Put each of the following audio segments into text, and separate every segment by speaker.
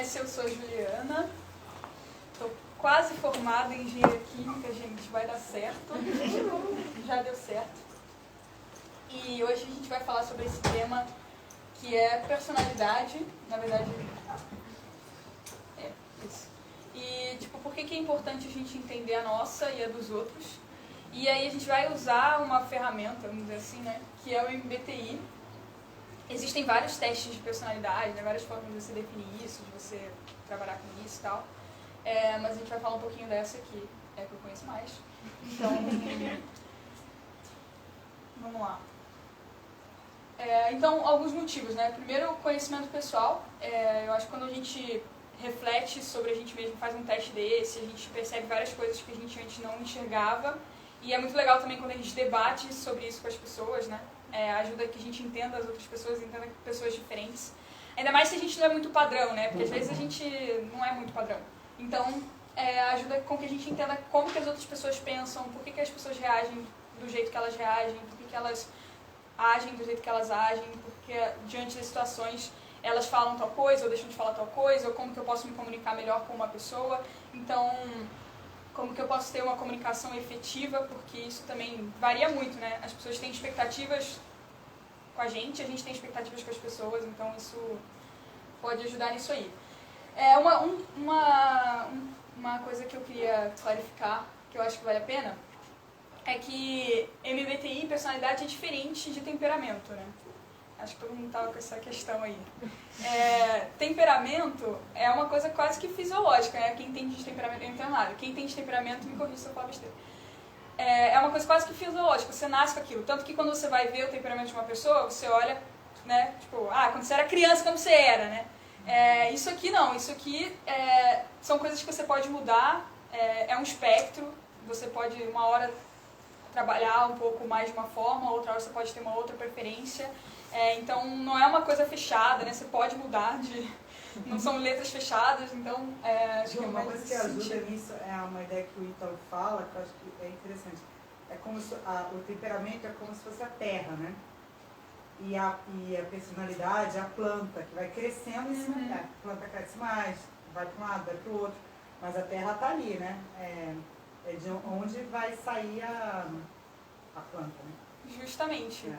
Speaker 1: conhece, eu sou a Juliana. Estou quase formada em engenharia química, gente, vai dar certo. Já deu certo. E hoje a gente vai falar sobre esse tema que é personalidade, na verdade, isso. E, por que é importante a gente entender a nossa e a dos outros. E aí a gente vai usar uma ferramenta, vamos dizer assim, né, que é o MBTI. Existem vários testes de personalidade, né, várias formas de você definir isso, de você trabalhar com isso e tal. Mas a gente vai falar um pouquinho dessa que é que eu conheço mais. Então, vamos lá. Então, alguns motivos, né? Primeiro, conhecimento pessoal. Eu acho que quando a gente reflete sobre a gente mesmo, faz um teste desse, a gente percebe várias coisas que a gente antes não enxergava. E é muito legal também quando a gente debate sobre isso com as pessoas, né? Ajuda que a gente entenda as outras pessoas, entenda pessoas diferentes. Ainda mais se a gente não é muito padrão, né? Porque às vezes a gente não é muito padrão. Então, ajuda com que a gente entenda como que as outras pessoas pensam, por que as pessoas reagem do jeito que elas reagem, por que elas agem do jeito que elas agem, porque diante das situações elas falam tal coisa ou deixam de falar tal coisa, ou como que eu posso me comunicar melhor com uma pessoa. Então, como que eu posso ter uma comunicação efetiva, porque isso também varia muito, né? As pessoas têm expectativas com a gente tem expectativas com as pessoas, então isso pode ajudar nisso aí. Uma coisa que eu queria clarificar, que eu acho que vale a pena, é que MBTI, personalidade, é diferente de temperamento, né? Acho que todo mundo estava com essa questão aí. Temperamento é uma coisa quase que fisiológica, né? Quem entende de temperamento, eu não entendo nada. Quem entende de temperamento, me corrija se eu falar besteira. É uma coisa quase que fisiológica, você nasce com aquilo. Tanto que quando você vai ver o temperamento de uma pessoa, você olha, né? Quando você era criança, como você era, né? Isso aqui não, isso aqui são coisas que você pode mudar, é um espectro, você pode uma hora trabalhar um pouco mais de uma forma, outra hora você pode ter uma outra preferência, então não é uma coisa fechada, né? Você pode mudar não são letras fechadas, então acho que é
Speaker 2: uma
Speaker 1: mais
Speaker 2: coisa que ajuda nisso é uma ideia que o Ítalo fala, que eu acho que é interessante, como se, o temperamento é como se fosse a terra, né? E a personalidade, a planta, que vai crescendo em cima dela. A planta cresce mais, vai para um lado, vai para o outro, mas a terra está ali, né? É de onde vai sair a planta, né?
Speaker 1: Justamente.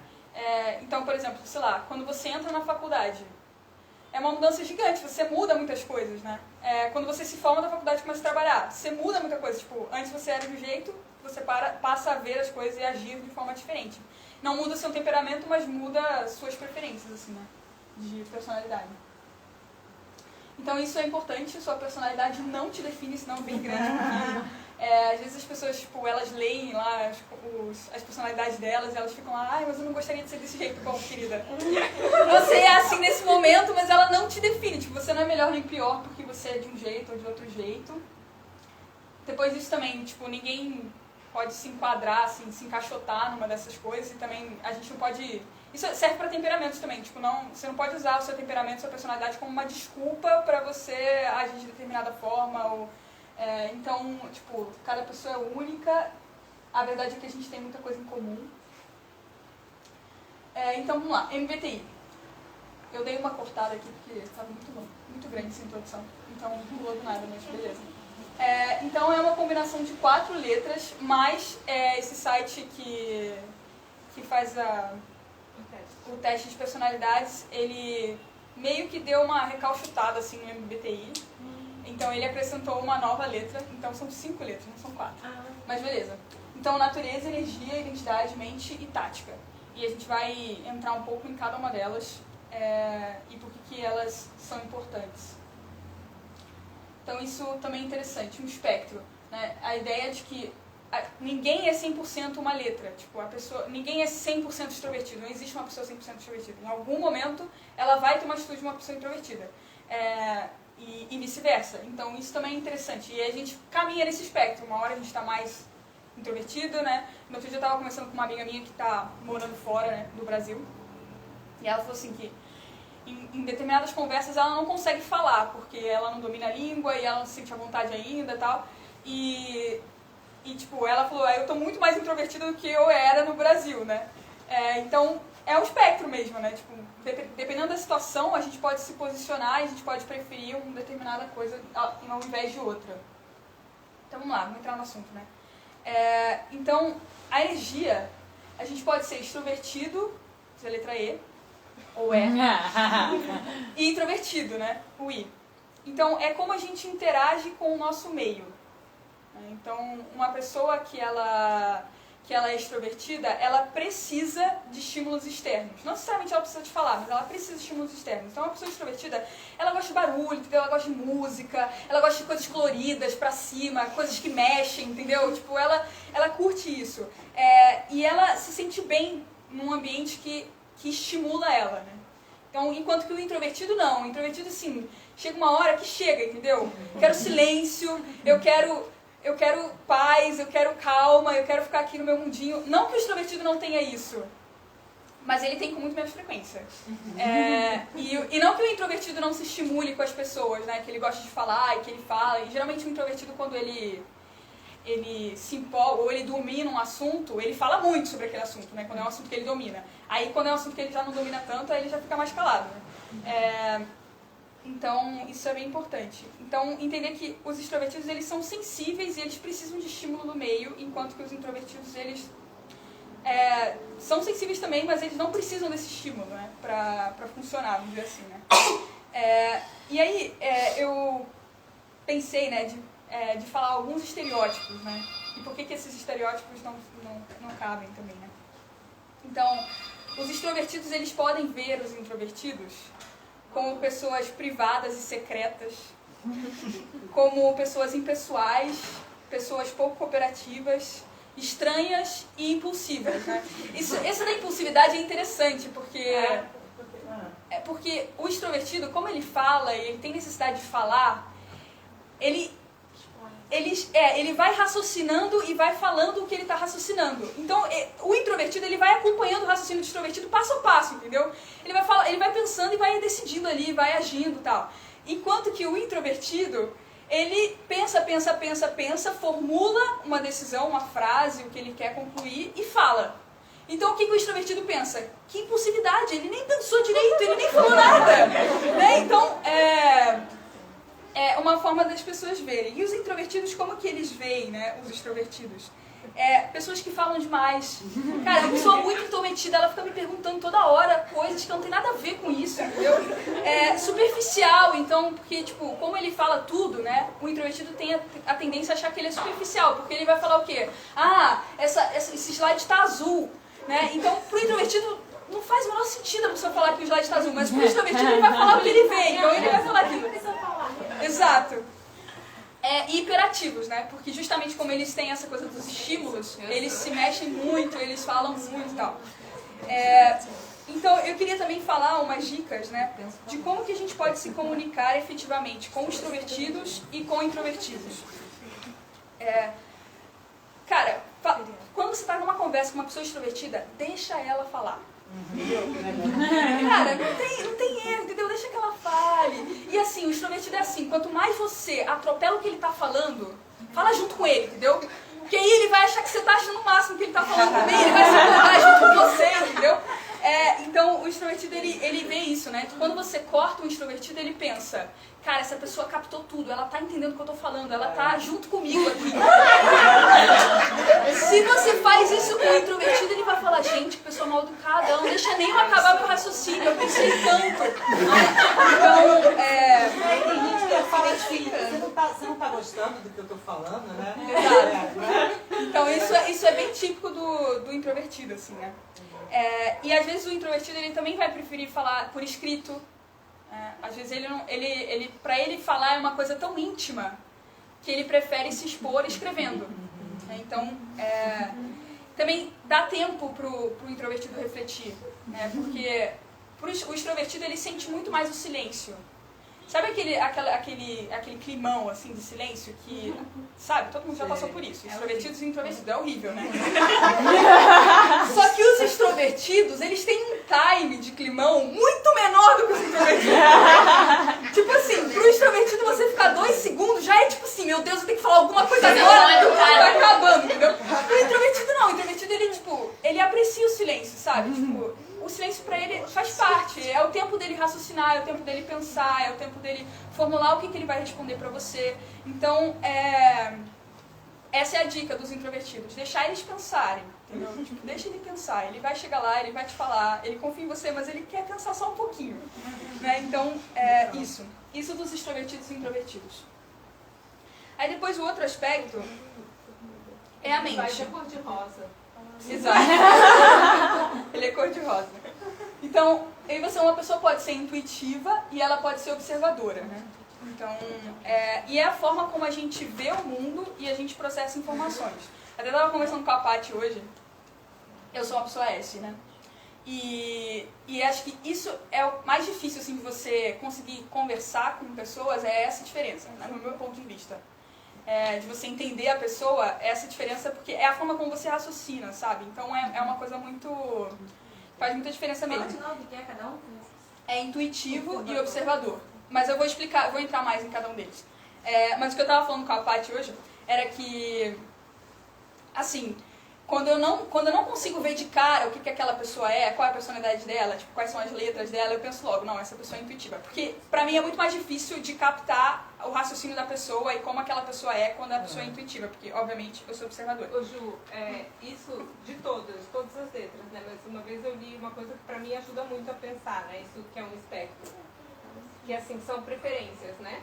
Speaker 1: Então, por exemplo, sei lá, quando você entra na faculdade, é uma mudança gigante, você muda muitas coisas, né? Quando você se forma da faculdade e começa a trabalhar, você muda muita coisa. Antes você era de um jeito, você passa a ver as coisas e agir de forma diferente. Não muda seu temperamento, mas muda suas preferências, assim, né? De personalidade. Então isso é importante, sua personalidade não te define, senão é bem grande, porque às vezes as pessoas, elas leem lá as personalidades delas e elas ficam lá, mas eu não gostaria de ser desse jeito. Bom, querida, você é assim nesse momento, mas ela não te define, você não é melhor nem pior porque você é de um jeito ou de outro jeito. Depois disso também, ninguém pode se enquadrar, assim, se encaixotar numa dessas coisas, e também a gente não pode... Isso serve para temperamentos também, você não pode usar o seu temperamento, sua personalidade como uma desculpa para você agir de determinada forma, então, cada pessoa é única, a verdade é que a gente tem muita coisa em comum. Então, vamos lá, MBTI. Eu dei uma cortada aqui porque estava muito grande essa introdução, então não pulou do nada, mas beleza. Então é uma combinação de 4 letras, mais esse site que faz o teste de personalidades, ele meio que deu uma recalchutada assim, no MBTI. Então ele acrescentou uma nova letra, então são 5 letras, não são 4. Mas beleza. Então natureza, energia, identidade, mente e tática. E a gente vai entrar um pouco em cada uma delas e por que elas são importantes. Então isso também é interessante, um espectro, né? A ideia de que ninguém é 100% uma letra, ninguém é 100% extrovertido, não existe uma pessoa 100% extrovertida. Em algum momento ela vai ter uma atitude de uma pessoa introvertida, e vice-versa. Então isso também é interessante, e a gente caminha nesse espectro, uma hora a gente está mais introvertido, né? No outro dia eu estava conversando com uma amiga minha que está morando fora, né, do Brasil, e ela falou assim que em determinadas conversas ela não consegue falar, porque ela não domina a língua e ela não se sente à vontade ainda e tal. E ela falou, eu tô muito mais introvertida do que eu era no Brasil, né? Então, é um espectro mesmo, né? Tipo, dependendo da situação, a gente pode se posicionar e a gente pode preferir uma determinada coisa ao invés de outra. Então vamos lá, vamos entrar no assunto, né? Então, a energia, a gente pode ser extrovertido, a letra E, ou E, e introvertido, né? O I. Então, é como a gente interage com o nosso meio. Então, uma pessoa que ela é extrovertida, ela precisa de estímulos externos. Não necessariamente ela precisa de falar, mas ela precisa de estímulos externos. Então, uma pessoa extrovertida, ela gosta de barulho, entendeu? Ela gosta de música, ela gosta de coisas coloridas pra cima, coisas que mexem, entendeu? Tipo, ela curte isso. E ela se sente bem num ambiente que estimula ela, né? Então, enquanto que o introvertido não. O introvertido, assim, chega uma hora que chega, entendeu? Eu quero silêncio, eu quero paz, eu quero calma, eu quero ficar aqui no meu mundinho. Não que o extrovertido não tenha isso, mas ele tem com muito menos frequência. E não que o introvertido não se estimule com as pessoas, né? Que ele gosta de falar e que ele fala. E geralmente o introvertido, quando ele se empolga ou ele domina um assunto, ele fala muito sobre aquele assunto, né? Quando é um assunto que ele domina. Aí quando é um assunto que ele já não domina tanto, aí ele já fica mais calado, né? Então, isso é bem importante. Então, entender que os extrovertidos, eles são sensíveis e eles precisam de estímulo no meio, enquanto que os introvertidos, eles são sensíveis também, mas eles não precisam desse estímulo, né, pra funcionar, vamos dizer assim, né. E aí, eu pensei, né, de falar alguns estereótipos, né, e por que esses estereótipos não cabem também, né. Então, os extrovertidos, eles podem ver os introvertidos como pessoas privadas e secretas, como pessoas impessoais, pessoas pouco cooperativas, estranhas e impulsivas, né? Essa da impulsividade é interessante, porque o extrovertido, como ele fala e ele tem necessidade de falar, ele vai raciocinando e vai falando o que ele está raciocinando. Então, o introvertido, ele vai acompanhando o raciocínio do extrovertido passo a passo, entendeu? Ele vai pensando e vai decidindo ali, vai agindo e tal. Enquanto que o introvertido, ele pensa, formula uma decisão, uma frase, o que ele quer concluir e fala. Então, o que o extrovertido pensa? Que impulsividade, ele nem pensou direito, ele nem falou nada. Né? Então, é uma forma das pessoas verem. E os introvertidos, como que eles veem, né, os extrovertidos? Pessoas que falam demais. Cara, uma pessoa muito introvertida, ela fica me perguntando toda hora coisas que não tem nada a ver com isso, entendeu? Superficial, então, porque, tipo, como ele fala tudo, né, o introvertido tem a tendência a achar que ele é superficial, porque ele vai falar o quê? Esse slide tá azul, né? Então, pro introvertido, não faz o menor sentido a pessoa falar que o slide está azul, mas pro extrovertido ele vai falar o que ele vê, então ele vai falar aquilo. Exato. E hiperativos, né? Porque justamente como eles têm essa coisa dos estímulos, eles se mexem muito, eles falam muito e tal. Então, eu queria também falar umas dicas, né? De como que a gente pode se comunicar efetivamente com extrovertidos e com introvertidos. Cara, quando você está numa conversa com uma pessoa extrovertida, deixa ela falar. Cara, não tem erro, entendeu? Deixa que ela fale. E assim, o extrovertido é assim, quanto mais você atropela o que ele tá falando, fala junto com ele, entendeu? Porque aí ele vai achar que você tá achando o máximo que ele tá falando também, ele vai se empolgar junto com você, entendeu? Então, o extrovertido, ele vê isso, né? Quando você corta o introvertido, ele pensa, cara, essa pessoa captou tudo, ela tá entendendo o que eu tô falando, ela tá junto comigo aqui. Se você faz isso com o introvertido, ele vai falar, gente, que pessoa mal educada, ela não deixa nem eu acabar meu raciocínio, eu pensei tanto. Então,
Speaker 2: tem gente que fala assim, você não tá gostando do que eu tô falando, né?
Speaker 1: Exato. Então, isso é bem típico do introvertido, assim, né? E às vezes o introvertido, ele também vai preferir falar por escrito. Às vezes pra ele falar é uma coisa tão íntima que ele prefere se expor escrevendo. Então, também dá tempo pro introvertido refletir, né? Porque o extrovertido, ele sente muito mais o silêncio. Sabe aquele climão, assim, de silêncio que, sabe, todo mundo já passou por isso. Extrovertidos e introvertidos, é horrível, né? Só que os extrovertidos, eles têm um time de climão muito menor do que os introvertidos. Tipo assim, pro extrovertido você ficar 2 segundos já é tipo assim, meu Deus, eu tenho que falar alguma coisa agora, tá acabando, entendeu? Pro introvertido não, o introvertido, ele, tipo, ele aprecia o silêncio, sabe? Tipo, o silêncio para ele faz parte. É o tempo dele raciocinar, é o tempo dele pensar, é o tempo dele formular o que ele vai responder para você. Então, essa é a dica dos introvertidos. Deixar eles pensarem. Entendeu? Tipo, deixa ele pensar. Ele vai chegar lá, ele vai te falar, ele confia em você, mas ele quer pensar só um pouquinho. Né? Então, isso. Isso dos extrovertidos e introvertidos. Aí depois o outro aspecto é a mente.
Speaker 3: Vai ser cor-de-rosa.
Speaker 1: Exato. Ele é cor-de-rosa. Então, aí uma pessoa pode ser intuitiva e ela pode ser observadora, né? Então, e é a forma como a gente vê o mundo e a gente processa informações. Até estava conversando com a Paty hoje. Eu sou uma pessoa S, né? E acho que isso é o mais difícil, assim, de você conseguir conversar com pessoas, é essa diferença, né? No meu ponto de vista. De você entender a pessoa, essa diferença, porque é a forma como você raciocina, sabe? Então é uma coisa muito... faz muita diferença mesmo.
Speaker 3: O que é cada um?
Speaker 1: É intuitivo e observador. Mas eu vou explicar, vou entrar mais em cada um deles. Mas o que eu estava falando com a Paty hoje era que, assim, quando eu não consigo ver de cara o que aquela pessoa é, qual é a personalidade dela, tipo, quais são as letras dela, eu penso logo, não, essa pessoa é intuitiva. Porque pra mim é muito mais difícil de captar o raciocínio da pessoa e como aquela pessoa é quando a pessoa é intuitiva, porque obviamente eu sou observadora.
Speaker 3: Ô Ju, isso de todas as letras, né? Mas uma vez eu li uma coisa que pra mim ajuda muito a pensar, né? Isso que é um espectro. Que assim, são preferências, né?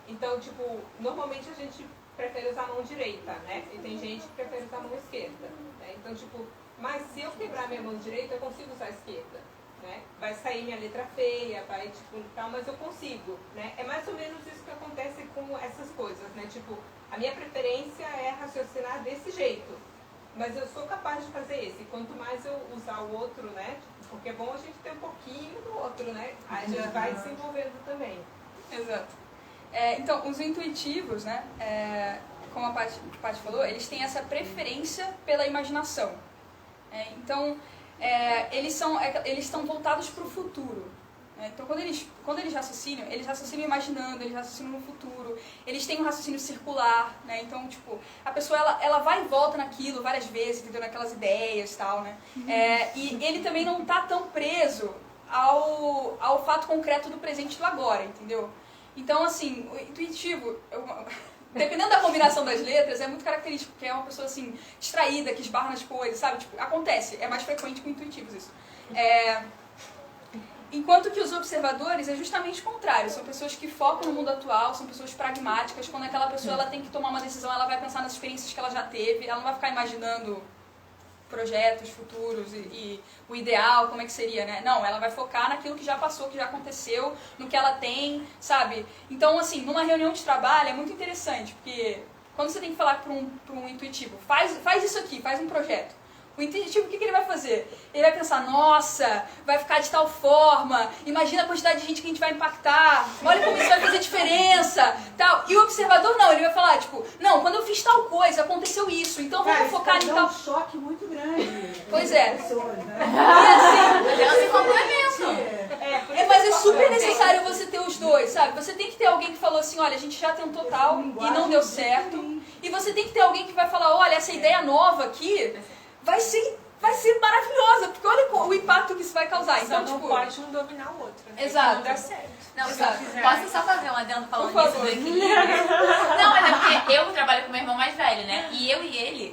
Speaker 3: Então, tipo, normalmente a gente prefere usar a mão direita, né? E tem gente que prefere usar a mão esquerda, né? Então, tipo, mas se eu quebrar minha mão direita, eu consigo usar a esquerda, né? Vai sair minha letra feia, vai, tipo, tal, mas eu consigo, né? É mais ou menos isso que acontece com essas coisas, né? Tipo, a minha preferência é raciocinar desse jeito, mas eu sou capaz de fazer esse. Quanto mais eu usar o outro, né? Porque é bom a gente ter um pouquinho do outro, né? Aí já vai desenvolvendo também.
Speaker 1: Exato. Então, os intuitivos, né? Como a Paty falou, eles têm essa preferência pela imaginação. Então, eles estão voltados para o futuro. Então, quando eles raciocinam imaginando, eles raciocinam no futuro. Eles têm um raciocínio circular, né? Então, tipo, a pessoa, ela vai e volta naquilo várias vezes, entendeu? Naquelas ideias e tal, né? E ele também não está tão preso ao fato concreto do presente e do agora, entendeu? Então, assim, o intuitivo, dependendo da combinação das letras, é muito característico, porque é uma pessoa, assim, distraída, que esbarra nas coisas, sabe? Tipo, acontece, é mais frequente com intuitivos isso. Enquanto que os observadores é justamente o contrário, são pessoas que focam no mundo atual, são pessoas pragmáticas, quando aquela pessoa ela tem que tomar uma decisão, ela vai pensar nas experiências que ela já teve, ela não vai ficar imaginando projetos futuros e o ideal, como é que seria, né? Não, ela vai focar naquilo que já passou, que já aconteceu, no que ela tem, sabe? Então, assim, numa reunião de trabalho é muito interessante, porque quando você tem que falar para um intuitivo, faz isso aqui, faz um projeto. O intuitivo, o que ele vai fazer? Ele vai pensar, nossa, vai ficar de tal forma, imagina a quantidade de gente que a gente vai impactar, olha como isso vai fazer diferença, tal. E o observador não, ele vai falar, tipo, não, quando eu fiz tal coisa, aconteceu isso, então vamos focar em tal...
Speaker 2: um choque muito grande.
Speaker 1: Pois é.
Speaker 2: Pessoas, né?
Speaker 1: E assim,
Speaker 4: Elas se complementam.
Speaker 1: mas é super necessário você ter os dois, sabe? Você tem que ter alguém que falou assim, olha, a gente já tentou tal e não deu certo. E você tem que ter alguém que vai falar, olha, essa ideia nova aqui vai ser maravilhosa, porque olha o impacto que isso vai causar. Então,
Speaker 3: Só não
Speaker 1: tipo,
Speaker 3: pode um dominar o outro, né?
Speaker 1: Exato.
Speaker 3: Não dá certo.
Speaker 4: Não,
Speaker 1: Exato.
Speaker 4: posso só fazer um adendo falando
Speaker 1: Por
Speaker 4: nisso
Speaker 1: favor.
Speaker 4: do equilíbrio? Não, mas é porque eu trabalho com meu irmão mais velho, né? E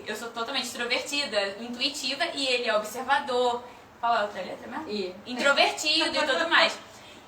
Speaker 4: eu sou totalmente extrovertida, intuitiva, e ele é observador. Qual é a outra letra mesmo? Introvertido e tudo mais.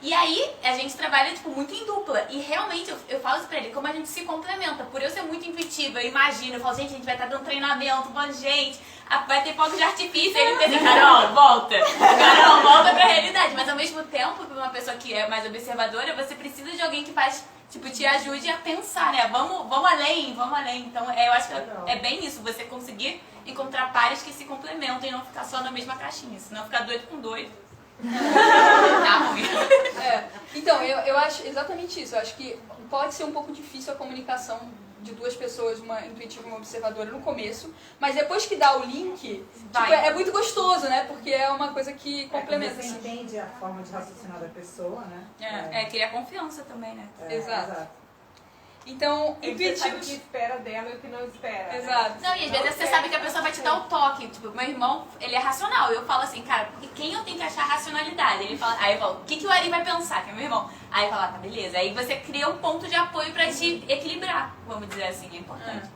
Speaker 4: E aí, a gente trabalha, tipo, muito em dupla. E realmente, eu falo isso pra ele, como a gente se complementa. Por eu ser muito intuitiva, eu imagino, eu falo, gente, a gente vai estar dando treinamento, bom, gente, vai ter fogo de artifício. E ele pensa, Carol, volta. Carol, volta pra realidade. Mas ao mesmo tempo, pra uma pessoa que é mais observadora, você precisa de alguém que faz, tipo, te ajude a pensar, né? Vamos além, vamos além. Então, eu acho que é bem isso, você conseguir encontrar pares que se complementam e não ficar só na mesma caixinha. Senão ficar doido com doido. Tá ruim.
Speaker 1: Então, eu acho exatamente isso. Eu acho que pode ser um pouco difícil a comunicação de duas pessoas, uma intuitiva e uma observadora, no começo, mas depois que dá o link, tipo, é muito gostoso, né? Porque é uma coisa que complementa.
Speaker 2: Você entende a forma de raciocinar da pessoa, né?
Speaker 4: Criar confiança também, né?
Speaker 1: Exato. Então,
Speaker 3: Ele sabe o que
Speaker 1: intuitivos...
Speaker 3: espera dela e o que não espera. né?
Speaker 1: Exato.
Speaker 4: Não, e às vezes você sabe que a pessoa vai te dar o toque. Tipo, meu irmão, ele é racional. Eu falo assim, cara, porque quem eu tenho que achar racionalidade? Ele fala, aí eu falo, o que o Ari vai pensar, que é meu irmão? Aí eu falo, tá, beleza. Aí você cria um ponto de apoio pra te equilibrar, vamos dizer assim, é importante.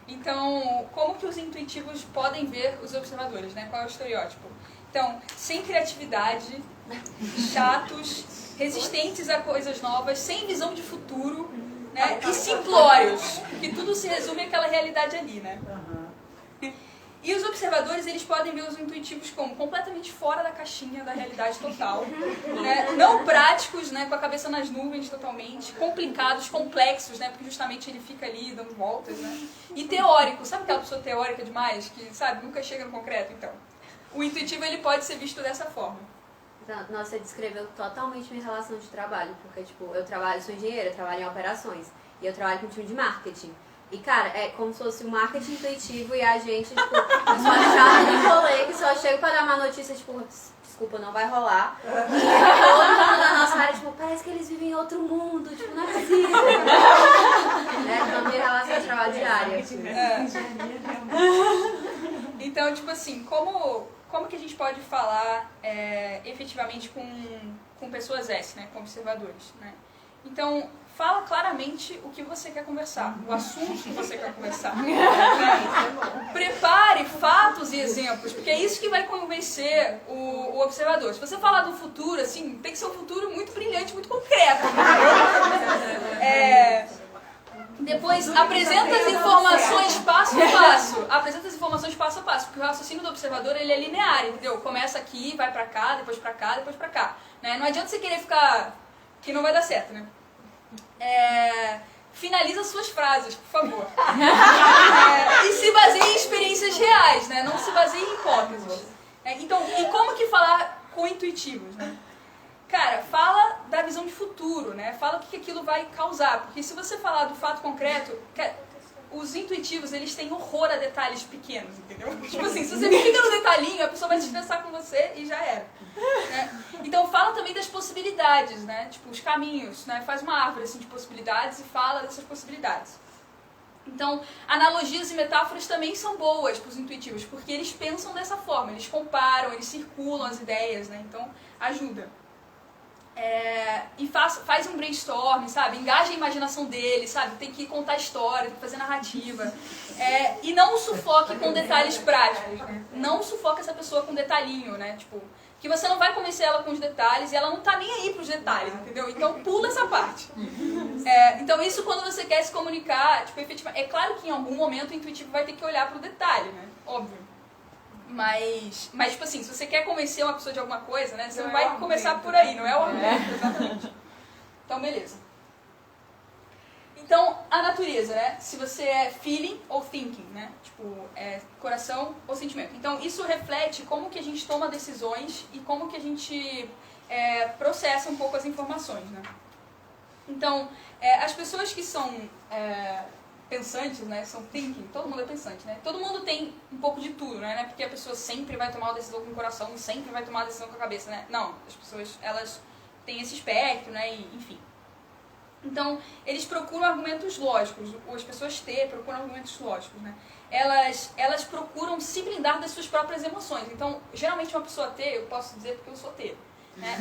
Speaker 1: Então, como que os intuitivos podem ver os observadores, né? Qual é o estereótipo? Então, sem criatividade, chatos, resistentes a coisas novas, sem visão de futuro, né? E simplórios, porque tudo se resume àquela realidade ali, né? E os observadores, eles podem ver os intuitivos como completamente fora da caixinha da realidade total, né? Não práticos, né? Com a cabeça nas nuvens totalmente, complicados, complexos, né? Porque justamente ele fica ali dando voltas, né? E teórico, sabe aquela pessoa teórica demais, que, sabe, nunca chega no concreto? Então, o intuitivo, ele pode ser visto dessa forma.
Speaker 5: Então, nossa, você descreveu totalmente minha relação de trabalho, porque, tipo, sou engenheira, eu trabalho em operações, e eu trabalho com um time de marketing. E, cara, é como se fosse um marketing intuitivo e a gente, tipo, só chata de rolê, que só chega pra dar uma notícia, tipo, desculpa, não vai rolar. E todo mundo da nossa área, tipo, parece que eles vivem em outro mundo, tipo, não é possível. Então, minha relação de trabalho diária.
Speaker 1: Então, tipo assim, como que a gente pode falar efetivamente com pessoas S, né? Com observadores, né? Então, fala claramente o que você quer conversar, o assunto que você quer conversar. Prepare fatos e exemplos, porque é isso que vai convencer o observador. Se você falar do futuro, assim, tem que ser um futuro muito brilhante, muito concreto. Depois, apresenta as informações passo a passo. Apresenta as informações passo a passo, porque o raciocínio do observador, ele é linear, entendeu? Começa aqui, vai pra cá, depois pra cá, depois pra cá. Né? Não adianta você querer ficar... que não vai dar certo, né? Finaliza suas frases, por favor. E se baseie em experiências reais, né? Não se baseie em hipóteses. Então, e como que falar com intuitivos, né? Cara, fala da visão de futuro, né? Fala o que aquilo vai causar. Porque se você falar do fato concreto, os intuitivos, eles têm horror a detalhes pequenos, entendeu? Tipo assim, se você fica no detalhinho, a pessoa vai se estressar com você e já era. Né? Então fala também das possibilidades, né? Tipo, os caminhos, né? Faz uma árvore assim, de possibilidades e fala dessas possibilidades. Então, analogias e metáforas também são boas para os intuitivos, porque eles pensam dessa forma, eles comparam, eles circulam as ideias, né? Então, ajuda. E faz um brainstorm, sabe? Engaja a imaginação dele, sabe? Tem que contar história, tem que fazer narrativa. E não o sufoque com detalhes práticos, né? Não sufoque essa pessoa com detalhinho, né? Tipo, que você não vai convencer ela com os detalhes e ela não tá nem aí pros detalhes, entendeu? Então pula essa parte. Então isso quando você quer se comunicar, tipo, efetivamente, é claro que em algum momento o intuitivo vai ter que olhar pro detalhe, né? Óbvio. Mas, tipo assim, se você quer convencer uma pessoa de alguma coisa, né? Você não vai começar por aí, não é o argumento, exatamente. Então, beleza. Então, a natureza, né? Se você é feeling ou thinking, né? Tipo, coração ou sentimento. Então, isso reflete como que a gente toma decisões e como que a gente processa um pouco as informações, né? Então, as pessoas que são pensantes, né? São thinking, todo mundo é pensante, né? Todo mundo tem um pouco de tudo, né? Porque a pessoa sempre vai tomar uma decisão com o coração, sempre vai tomar uma decisão com a cabeça, né? Não, as pessoas, elas têm esse espectro, né? E, enfim. Então, eles procuram argumentos lógicos, ou as pessoas T procuram argumentos lógicos, né? Elas procuram se blindar das suas próprias emoções. Então, geralmente uma pessoa T, eu posso dizer porque eu sou T, né?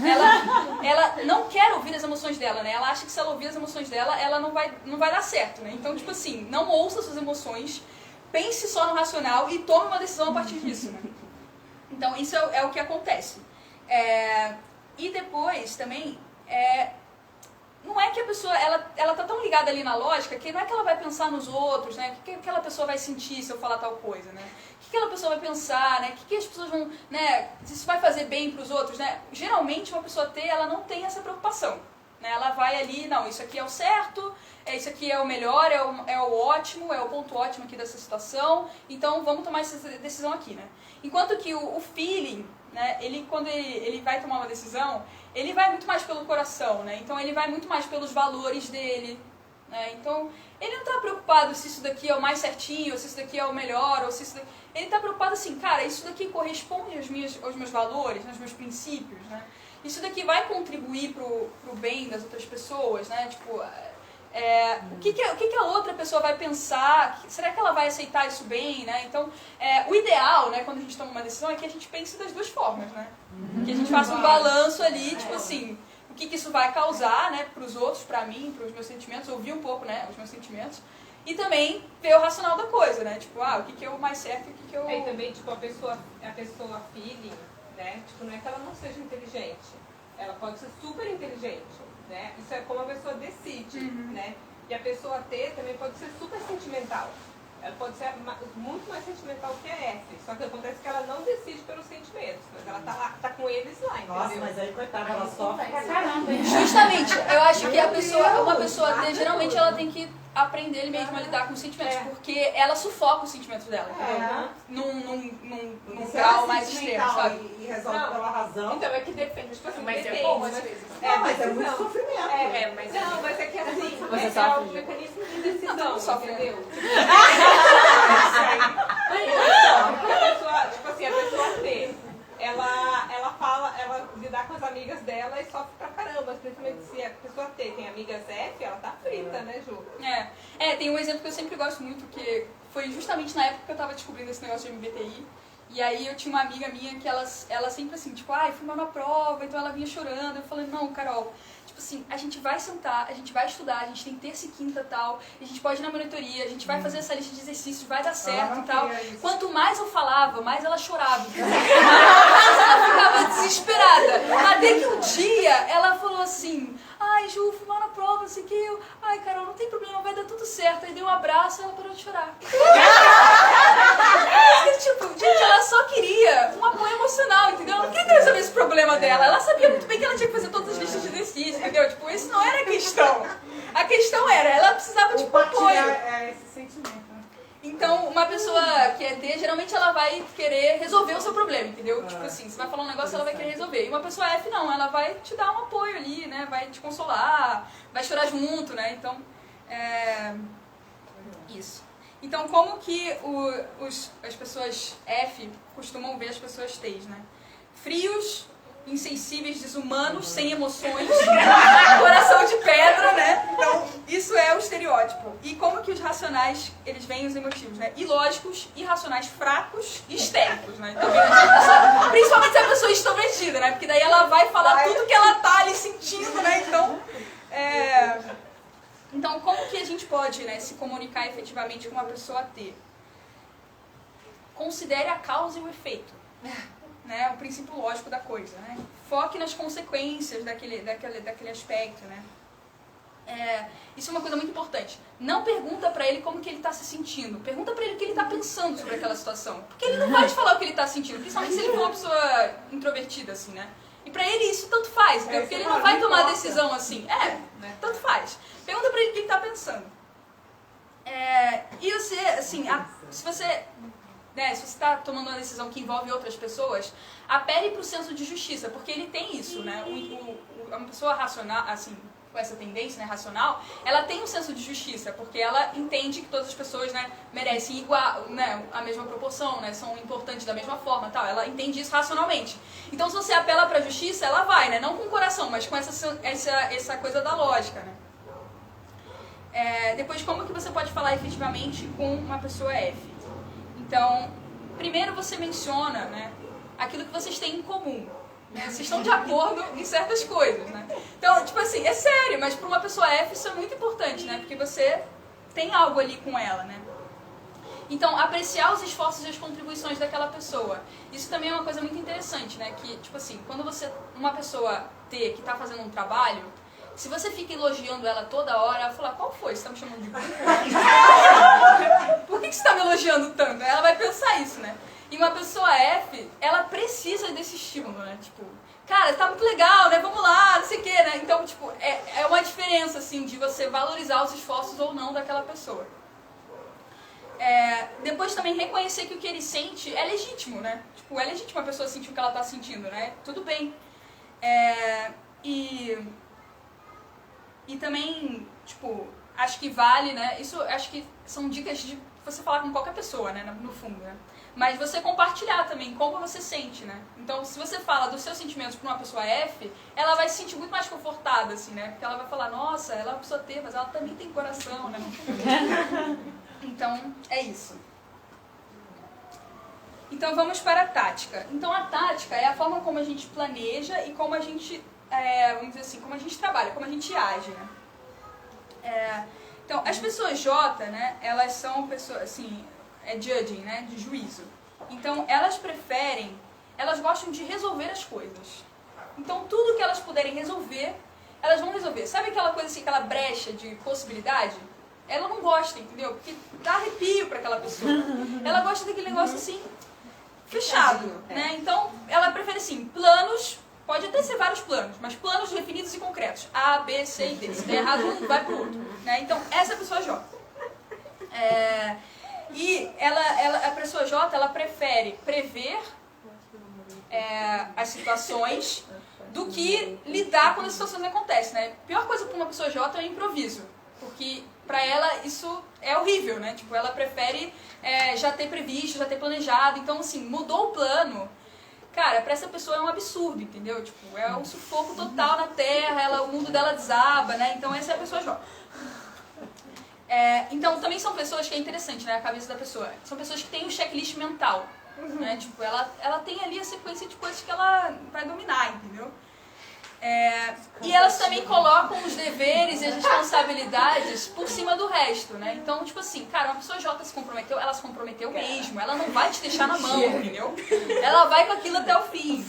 Speaker 1: Ela não quer ouvir as emoções dela, né? Ela acha que se ela ouvir as emoções dela, ela não vai dar certo, né? Então, tipo assim, não ouça suas emoções, pense só no racional e tome uma decisão a partir disso, né? Então, isso é o que acontece. E depois, também, não é que a pessoa, ela tá tão ligada ali na lógica que não é que ela vai pensar nos outros, né? O que aquela pessoa vai sentir se eu falar tal coisa, né? O que aquela pessoa vai pensar, né? O que as pessoas vão, né? Se isso vai fazer bem para os outros, né? Geralmente uma pessoa T, ela não tem essa preocupação, né? Ela vai ali, não, isso aqui é o certo, isso aqui é o melhor, é o ótimo, é o ponto ótimo aqui dessa situação, então vamos tomar essa decisão aqui, né? Enquanto que o feeling, né? Quando ele vai tomar uma decisão, ele vai muito mais pelo coração, né? Então ele vai muito mais pelos valores dele, né? Então ele não está preocupado se isso daqui é o mais certinho, ou se isso daqui é o melhor, ou se isso daqui... Ele está preocupado assim, cara, isso daqui corresponde aos meus valores, aos meus princípios, né? Isso daqui vai contribuir pro bem das outras pessoas, né? Tipo, O que a outra pessoa vai pensar? Será que ela vai aceitar isso bem, né? Então, o ideal, né, quando a gente toma uma decisão, é que a gente pense das duas formas, né? Que a gente faça um balanço ali, tipo assim, o que isso vai causar, né, para os outros, para mim, para os meus sentimentos, ouvir um pouco, né, os meus sentimentos. E também ver o racional da coisa, né? Tipo, o que é o mais certo e o que é o...
Speaker 3: E também, tipo, a pessoa feeling, né? Tipo, não é que ela não seja inteligente. Ela pode ser super inteligente, né? Isso é como a pessoa decide, né? E a pessoa T também pode ser super sentimental. Ela pode ser muito mais sentimental que a F. Só que acontece que ela não decide pelos sentimentos. Mas ela tá com eles lá, entendeu?
Speaker 2: Nossa, mas aí, coitada, ela sofre.
Speaker 1: Justamente, eu acho que uma pessoa T, geralmente ela tem que aprender ele mesmo a lidar com os sentimentos, porque ela sufoca os sentimentos dela, entendeu? Num grau mais extremo, sabe?
Speaker 2: E resolve pela razão.
Speaker 3: Então é que depende, tipo assim,
Speaker 4: Mas
Speaker 3: depende,
Speaker 4: é bom,
Speaker 3: mas
Speaker 4: às vezes.
Speaker 2: Mas é muito sofrimento.
Speaker 3: Mas é que assim,
Speaker 5: Você
Speaker 3: é
Speaker 5: sofre,
Speaker 3: o
Speaker 5: Ju?
Speaker 3: mecanismo de decisão,
Speaker 1: Não, não sofre.
Speaker 3: entendeu? Porque a pessoa, tipo assim, a pessoa T, ela lidar com as amigas dela e sofre pra caramba, principalmente se a pessoa T tem amigas F, ela tá frita, né, Ju?
Speaker 1: Tem um exemplo que eu sempre gosto muito, que foi justamente na época que eu tava descobrindo esse negócio de MBTI. E aí eu tinha uma amiga minha que ela sempre assim, tipo, fui mal na prova, então ela vinha chorando. Eu falei, não, Carol, tipo assim, a gente vai sentar, a gente vai estudar, a gente tem terça e quinta e tal, a gente pode ir na monitoria, a gente vai fazer essa lista de exercícios, vai dar certo e tal. Quanto mais eu falava, mais ela chorava. Mais ela ficava desesperada. Até que um dia ela falou assim, Ju, fui mal na prova, não sei o que. Carol, não tem problema, vai dar tudo certo. Aí dei um abraço e ela parou de chorar. Tipo, gente, ela só queria um apoio emocional, entendeu? Ela não queria resolver esse problema dela. Ela sabia muito bem que ela tinha que fazer todas as listas de exercício, entendeu? Tipo, isso não era a questão. A questão era, ela precisava de apoio.
Speaker 2: Esse sentimento, né?
Speaker 1: Então, uma pessoa que é T, geralmente ela vai querer resolver o seu problema, entendeu? Tipo assim, você vai falar um negócio, ela vai querer resolver. E uma pessoa F, não, ela vai te dar um apoio ali, né? Vai te consolar, vai chorar junto, né? Então, isso. Então, como que as pessoas F costumam ver as pessoas T's, né? Frios, insensíveis, desumanos, sem emoções, coração de pedra, né? Então, isso é o estereótipo. E como que os racionais, eles veem os emotivos, né? Ilógicos, irracionais, fracos e histéricos, né? Então, principalmente se a pessoa é extrovertida, né? Porque daí ela vai falar tudo que ela tá ali sentindo, né? Então, como que a gente pode, né, se comunicar efetivamente com uma pessoa T? Considere a causa e o efeito. Né, o princípio lógico da coisa, né? Foque nas consequências daquele aspecto, né? Isso é uma coisa muito importante. Não pergunta pra ele como que ele está se sentindo. Pergunta pra ele o que ele está pensando sobre aquela situação. Porque ele não vai te falar o que ele está sentindo, principalmente se ele for uma pessoa introvertida, assim, né? E pra ele isso tanto faz, entendeu? Porque ele não vai tomar decisão assim. Tanto faz. Pergunta pra ele o que ele está pensando. E você, assim, se você está tomando uma decisão que envolve outras pessoas, apele para o senso de justiça, porque ele tem isso, né? Uma pessoa racional, assim, com essa tendência, né, racional, ela tem um senso de justiça, porque ela entende que todas as pessoas, né, merecem igual, né, a mesma proporção, né, são importantes da mesma forma, tal. Ela entende isso racionalmente. Então, se você apela para a justiça, ela vai, né? Não com o coração, mas com essa coisa da lógica, né? Depois, como que você pode falar efetivamente com uma pessoa F? Então, primeiro você menciona, né, aquilo que vocês têm em comum. Né? Vocês estão de acordo em certas coisas, né? Então, tipo assim, é sério, mas para uma pessoa F isso é muito importante, né? Porque você tem algo ali com ela, né? Então, apreciar os esforços e as contribuições daquela pessoa. Isso também é uma coisa muito interessante, né? Que, tipo assim, quando uma pessoa T que está fazendo um trabalho, se você fica elogiando ela toda hora, ela fala, qual foi? Você está me chamando de burro? Por que você está me elogiando tanto? Ela vai pensar isso, né? E uma pessoa F, ela precisa desse estímulo, né? Tipo, cara, tá muito legal, né? Vamos lá, não sei o quê, né? Então, tipo, é uma diferença, assim, de você valorizar os esforços ou não daquela pessoa. Depois também reconhecer que o que ele sente é legítimo, né? Tipo, é legítimo a pessoa sentir o que ela tá sentindo, né? Tudo bem. E também, tipo, acho que vale, né? Isso acho que são dicas de você falar com qualquer pessoa, né? No fundo, né? mas você compartilhar também como você sente, né? Então, se você fala dos seus sentimentos para uma pessoa F, ela vai se sentir muito mais confortada, assim, né? Porque ela vai falar, nossa, ela é uma pessoa T, mas ela também tem coração, né? Então, é isso. Então, vamos para a tática. Então, a tática é a forma como a gente planeja e como a gente, vamos dizer assim, como a gente trabalha, como a gente age, né? Então, as pessoas J, né, elas são pessoas, assim, judging, né, de juízo. Então, elas preferem, elas gostam de resolver as coisas. Então, tudo que elas puderem resolver, elas vão resolver. Sabe aquela coisa assim, aquela brecha de possibilidade? Ela não gosta, entendeu? Porque dá arrepio para aquela pessoa. Ela gosta daquele negócio assim, fechado, né? Então, ela prefere assim, planos, pode até ser vários planos, mas planos definidos e concretos. A, B, C e D. Se der errado, um vai pro outro, né? Então, essa é a pessoa J. E a pessoa J, ela prefere prever as situações do que lidar quando as situações acontecem, né? A pior coisa para uma pessoa J é o improviso, porque para ela isso é horrível, né? Tipo, ela prefere já ter previsto, já ter planejado. Então, assim, mudou o plano, cara, para essa pessoa é um absurdo, entendeu? Tipo, é um sufoco total na Terra, o mundo dela desaba, né? Então, essa é a pessoa J. Então, também são pessoas que é interessante, né? A cabeça da pessoa. São pessoas que têm um checklist mental, né? Tipo, ela tem ali a sequência de coisas que ela vai dominar, entendeu? E elas também colocam os deveres e as responsabilidades por cima do resto, né? Então, tipo assim, cara, uma pessoa J se comprometeu, ela se comprometeu mesmo, ela não vai te deixar na mão, entendeu? Ela vai com aquilo até o fim.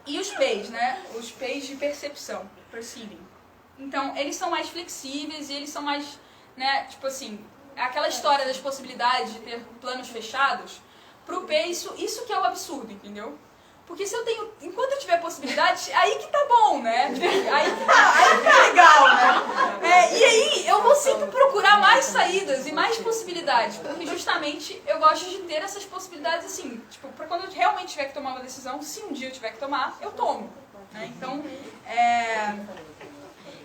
Speaker 1: E os P's, né? Os P's de percepção, perceiving. Então, eles são mais flexíveis e eles são mais, né, tipo assim, aquela história das possibilidades de ter planos fechados, pro P isso que é o absurdo, entendeu? Porque se eu tenho, enquanto eu tiver possibilidade, aí que tá bom, né? Aí que tá legal, né? E aí eu vou sempre procurar mais saídas e mais possibilidades, porque justamente eu gosto de ter essas possibilidades assim, tipo, pra quando eu realmente tiver que tomar uma decisão, se um dia eu tiver que tomar, eu tomo, né?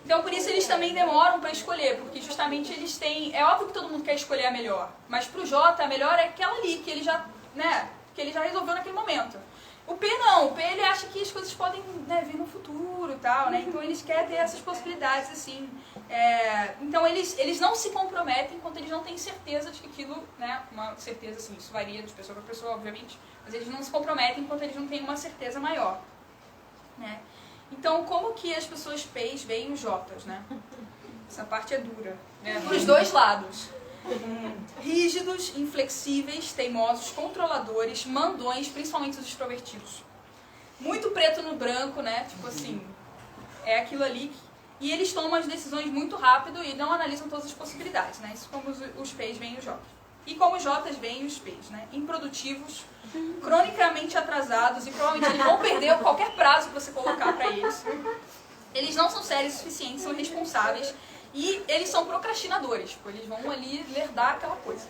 Speaker 1: Então, por isso eles também demoram para escolher, porque justamente eles têm... É óbvio que todo mundo quer escolher a melhor, mas pro J, a melhor é aquela ali, que ele já, né, que ele já resolveu naquele momento. O P não, o P ele acha que as coisas podem, né, vir no futuro e tal, né, então eles querem ter essas possibilidades, assim. Então, eles não se comprometem enquanto eles não têm certeza de que aquilo, né, uma certeza, assim, isso varia de pessoa para pessoa, obviamente, mas eles não se comprometem enquanto eles não têm uma certeza maior, né. Então, como que as pessoas P's veem os J's, né? Essa parte é dura, né? Para os dois lados. Rígidos, inflexíveis, teimosos, controladores, mandões, principalmente os extrovertidos. Muito preto no branco, né? Tipo assim, é aquilo ali. E eles tomam as decisões muito rápido e não analisam todas as possibilidades, né? Isso como os P's veem os J's. E como os J's veem os P's, né? Improdutivos, cronicamente atrasados e provavelmente eles vão perder qualquer prazo que você colocar para eles. Eles não são sérios o suficiente, são responsáveis e eles são procrastinadores. Tipo, eles vão ali lerdar aquela coisa.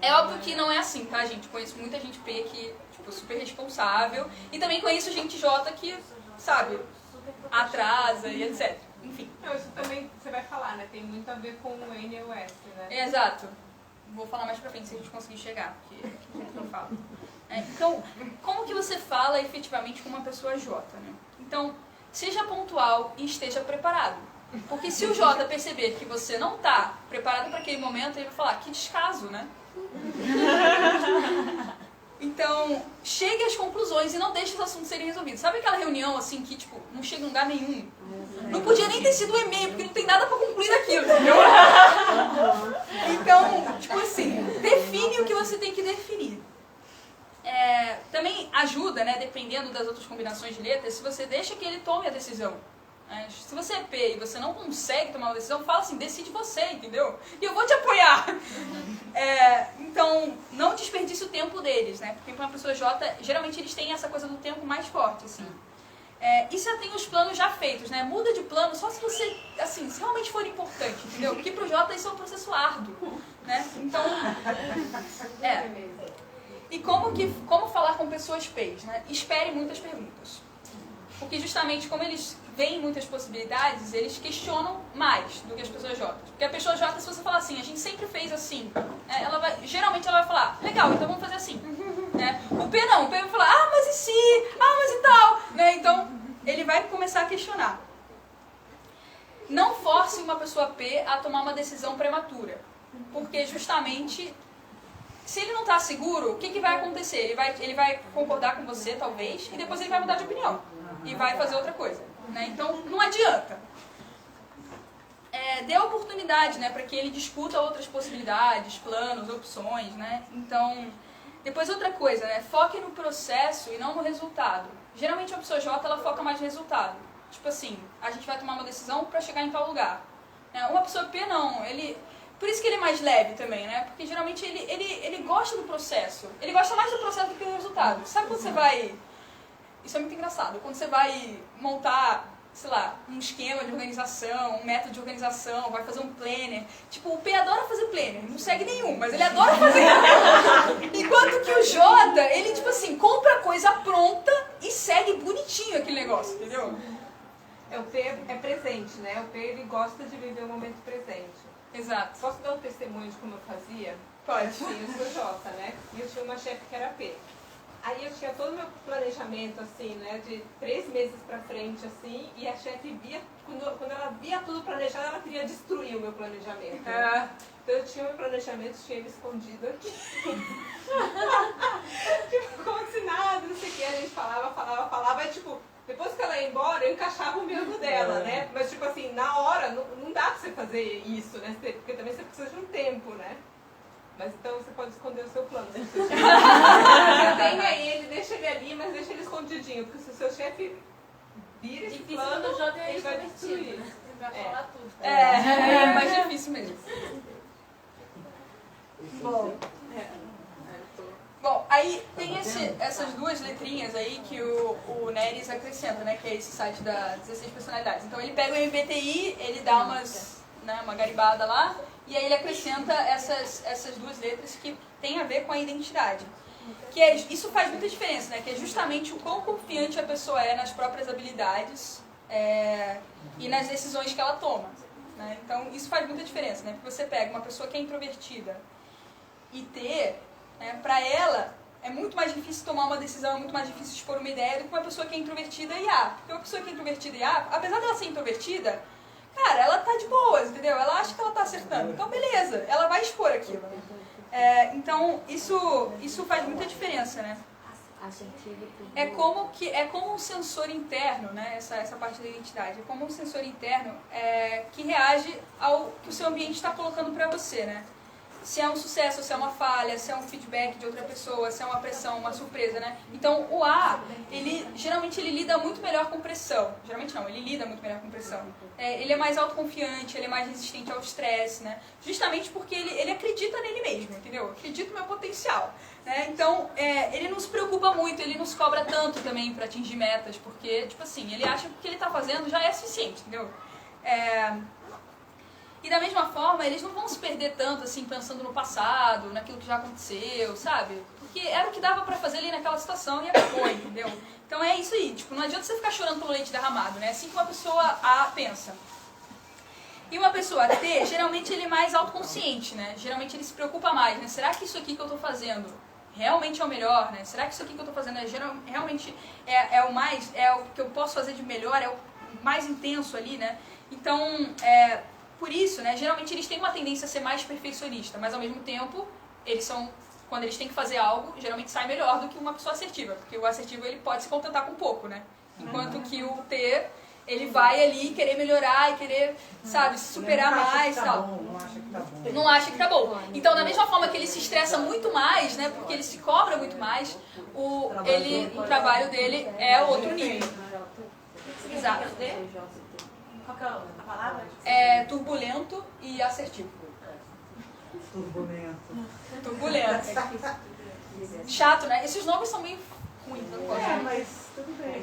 Speaker 1: É óbvio que não é assim, tá, gente? Conheço muita gente P que, tipo, super responsável e também conheço gente J que, sabe, atrasa e etc. Enfim.
Speaker 3: Não, isso também você vai falar, né? Tem muito a ver com o N e o S, né?
Speaker 1: Exato. Vou falar mais pra frente se a gente conseguir chegar, porque eu falo. Então, como que você fala efetivamente com uma pessoa J, né? Então, seja pontual e esteja preparado. Porque se o J perceber que você não está preparado para aquele momento, ele vai falar, que descaso, né? Então, chegue às conclusões e não deixe os assuntos serem resolvidos. Sabe aquela reunião, assim, que, tipo, não chega em lugar nenhum? Não podia nem ter sido um e-mail, porque não tem nada para concluir daquilo, entendeu? Então, tipo assim, define o que você tem que definir. Também ajuda, né, dependendo das outras combinações de letras, se você deixa que ele tome a decisão. Se você é P e você não consegue tomar uma decisão, fala assim, decide você, entendeu? E eu vou te apoiar. Então, não desperdice o tempo deles, né? Porque para uma pessoa J, geralmente eles têm essa coisa do tempo mais forte, assim. E você tem os planos já feitos, né? Muda de plano só se você, assim, se realmente for importante, entendeu? Porque pro J isso é um processo árduo, né? Então, E como falar com pessoas P's, né? Espere muitas perguntas. Porque justamente como eles veem muitas possibilidades, eles questionam mais do que as pessoas J. Porque a pessoa J, se você falar assim, a gente sempre fez assim, geralmente ela vai falar, legal, então vamos fazer assim. Né? O P não, o P vai falar, ah, mas e se? Ah, mas e tal? Né? Então, ele vai começar a questionar. Não force uma pessoa P a tomar uma decisão prematura. Porque justamente, se ele não está seguro, o que vai acontecer? Ele vai concordar com você, talvez, e depois ele vai mudar de opinião. E vai fazer outra coisa. Né? Então, não adianta. Dê oportunidade, né, para que ele discuta outras possibilidades, planos, opções. Né? Então, depois outra coisa, né? Foque no processo e não no resultado. Geralmente a pessoa J, ela foca mais no resultado. Tipo assim, a gente vai tomar uma decisão para chegar em tal lugar. Uma pessoa P não, por isso que ele é mais leve também, né? Porque geralmente ele gosta do processo. Ele gosta mais do processo do que do resultado. Sabe quando você vai... Isso é muito engraçado. Quando você vai montar, sei lá, um esquema de organização, um método de organização, vai fazer um planner. Tipo, o P adora fazer planner. Não segue nenhum, mas ele adora fazer. Enquanto que o J, ele, tipo assim, compra coisa pronta e segue bonitinho aquele negócio, entendeu?
Speaker 3: O P é presente, né? O P, ele gosta de viver o momento presente.
Speaker 1: Exato.
Speaker 3: Posso dar um testemunho de como eu fazia?
Speaker 1: Pode.
Speaker 3: Sim, eu sou J, né? E eu tinha uma chefe que era P. Aí eu tinha todo o meu planejamento, assim, né? De 3 meses pra frente, assim. E a chefe via, quando ela via tudo planejado, ela queria destruir o meu planejamento. Né? Então eu tinha o meu planejamento, tinha ele escondido aqui. Tipo, como se nada, não sei o que. A gente falava. E, tipo, depois que ela ia embora, eu encaixava o meu no dela, né? Mas, tipo assim, na hora, não dá pra você fazer isso, né? Porque também você precisa de um tempo, né? Mas então você pode esconder o seu plano. Tenha ele, deixa ele ali, mas deixa ele escondidinho. Porque se o seu chefe vira esse plano, ele vai destruir.
Speaker 6: Ele vai falar tudo.
Speaker 1: É mais difícil mesmo. Bom, aí tem essas duas letrinhas aí que o Neres acrescenta, né? Que é esse site da 16 personalidades. Então ele pega o MBTI, ele dá uma garibada lá, e aí ele acrescenta essas duas letras que tem a ver com a identidade. Isso faz muita diferença, né? Que é justamente o quão confiante a pessoa é nas próprias habilidades e nas decisões que ela toma. Né? Então isso faz muita diferença, né? Porque você pega uma pessoa que é introvertida e para ela é muito mais difícil tomar uma decisão, é muito mais difícil expor uma ideia do que uma pessoa que é introvertida e A. Porque uma pessoa que é introvertida e A, apesar dela ser introvertida, cara, ela tá de boas, entendeu? Ela acha que ela tá acertando. Então, beleza, ela vai expor aquilo, né? Então, isso faz muita diferença, né? É como um sensor interno, né? Essa parte da identidade. É como um sensor interno que reage ao que o seu ambiente está colocando para você, né? Se é um sucesso, se é uma falha, se é um feedback de outra pessoa, se é uma pressão, uma surpresa, né? Então, o A, geralmente ele lida muito melhor com pressão. Geralmente não, ele lida muito melhor com pressão. Ele é mais autoconfiante, ele é mais resistente ao estresse, né? Justamente porque ele acredita nele mesmo, entendeu? Acredita no meu potencial. Né? Então, ele não se preocupa muito, ele não se cobra tanto também para atingir metas, porque, tipo assim, ele acha que o que ele está fazendo já é suficiente, entendeu? E da mesma forma, eles não vão se perder tanto, assim, pensando no passado, naquilo que já aconteceu, sabe? Porque era o que dava pra fazer ali naquela situação e acabou, entendeu? Então é isso aí, tipo, não adianta você ficar chorando pelo leite derramado, né? Assim que uma pessoa A pensa. E uma pessoa T, geralmente ele é mais autoconsciente, né? Geralmente ele se preocupa mais, né? Será que isso aqui que eu tô fazendo realmente é o melhor, né? Será que isso aqui que eu tô fazendo realmente é o que eu posso fazer de melhor, é o mais intenso ali, né? Então, por isso, né, geralmente eles têm uma tendência a ser mais perfeccionista, mas ao mesmo tempo, quando eles têm que fazer algo, geralmente sai melhor do que uma pessoa assertiva, porque o assertivo ele pode se contentar com pouco, né? Enquanto que o T, ele vai ali querer melhorar e querer, sabe, se superar mais e tal.
Speaker 2: Não acha que tá bom.
Speaker 1: Não acha que tá bom. Então, da mesma forma que ele se estressa muito mais, né, porque ele se cobra muito mais, o trabalho dele é outro nível. Exato.
Speaker 6: Qual que é a palavra?
Speaker 1: Turbulento e assertivo.
Speaker 2: Turbulento.
Speaker 1: Chato, né? Esses nomes são meio ruins, não gosto.
Speaker 2: Mas tudo bem.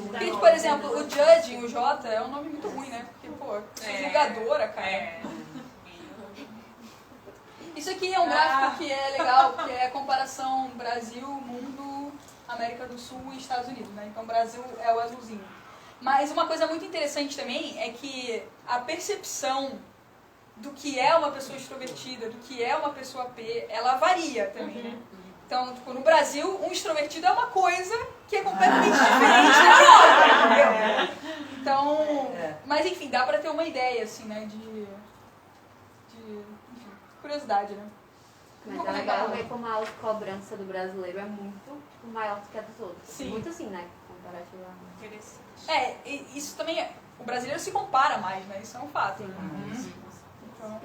Speaker 1: Porque, por exemplo, o Judge, o J, é um nome muito ruim, né? Porque, pô, julgadora, cara. Isso aqui é um gráfico que é legal, que é a comparação Brasil, mundo, América do Sul e Estados Unidos, né? Então, Brasil é o azulzinho. Mas uma coisa muito interessante também é que a percepção do que é uma pessoa extrovertida, do que é uma pessoa P, ela varia também, né? Então, tipo, no Brasil, um extrovertido é uma coisa que é completamente diferente da outra, entendeu? Então, mas enfim, dá pra ter uma ideia, assim, né, de enfim, curiosidade, né?
Speaker 5: Mas é legal ver como a autocobrança do brasileiro é muito tipo, maior do que a dos outros.
Speaker 1: Sim.
Speaker 5: Muito assim, né? Comparativamente.
Speaker 1: Isso também é... O brasileiro se compara mais, né? Isso é um fato. Então,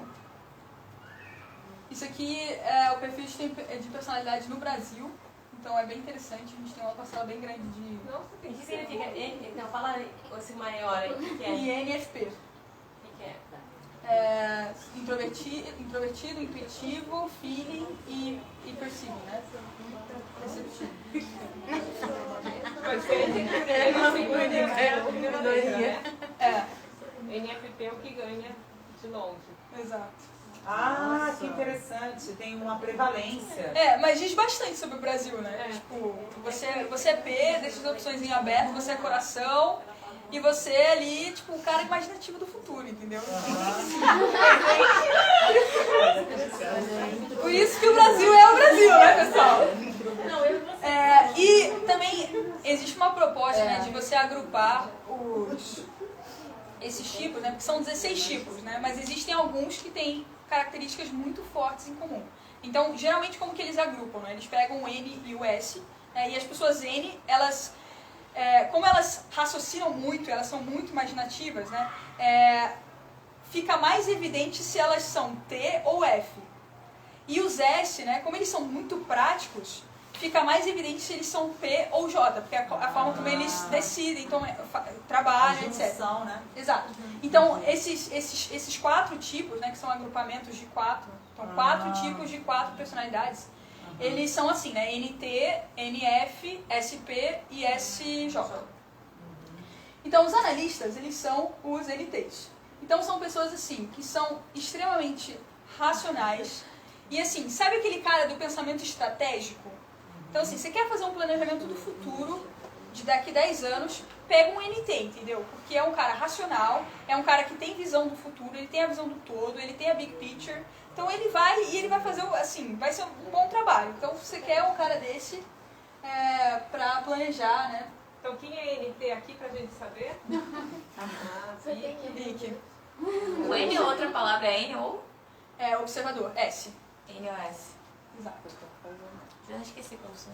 Speaker 1: isso aqui é o perfil de personalidade no Brasil. Então é bem interessante. A gente tem uma parcela bem grande de...
Speaker 6: Nossa, o que significa? Então, fala esse maior aí, o que é?
Speaker 1: INFP.
Speaker 6: O que é?
Speaker 1: Introvertido, intuitivo, feeling e perceive, né? Perceptivo.
Speaker 3: Pode ser minoria. NFP é o que ganha de longe.
Speaker 1: Exato.
Speaker 2: Ah, que interessante. Tem uma prevalência.
Speaker 1: Mas diz bastante sobre o Brasil, né? Tipo, você é P, deixa as opções em aberto, você é coração. E você é ali, tipo, o cara imaginativo do futuro, entendeu? Por isso que o Brasil é o Brasil, né, pessoal? E também existe uma proposta, né, de você agrupar esses tipos, né, porque são 16 tipos, né, mas existem alguns que têm características muito fortes em comum. Então, geralmente, como que eles agrupam, né? Eles pegam o N e o S, né, e as pessoas N, elas... como elas raciocinam muito, elas são muito imaginativas, né? Fica mais evidente se elas são T ou F. E os S, né? Como eles são muito práticos, fica mais evidente se eles são P ou J, porque é a forma como eles decidem, então, trabalham, etc.
Speaker 2: Né?
Speaker 1: Exato. Então, esses 4 tipos, né? Que são agrupamentos de 4, então 4 tipos de 4 personalidades. Eles são assim, né? NT, NF, SP e SJ. Então, os analistas, eles são os NTs. Então, são pessoas, assim, que são extremamente racionais. E, assim, sabe aquele cara do pensamento estratégico? Então, assim, você quer fazer um planejamento do futuro, de daqui 10 anos, pega um NT, entendeu? Porque é um cara racional, é um cara que tem visão do futuro, ele tem a visão do todo, ele tem a big picture. Então ele vai fazer, assim, vai ser um bom trabalho. Então você quer um cara desse pra planejar, né?
Speaker 3: Então quem é NT aqui pra gente saber?
Speaker 1: Vicky.
Speaker 4: O N, outra palavra é N ou?
Speaker 1: Observador, S.
Speaker 4: N ou S.
Speaker 1: Exato.
Speaker 4: Já esqueci qual sou.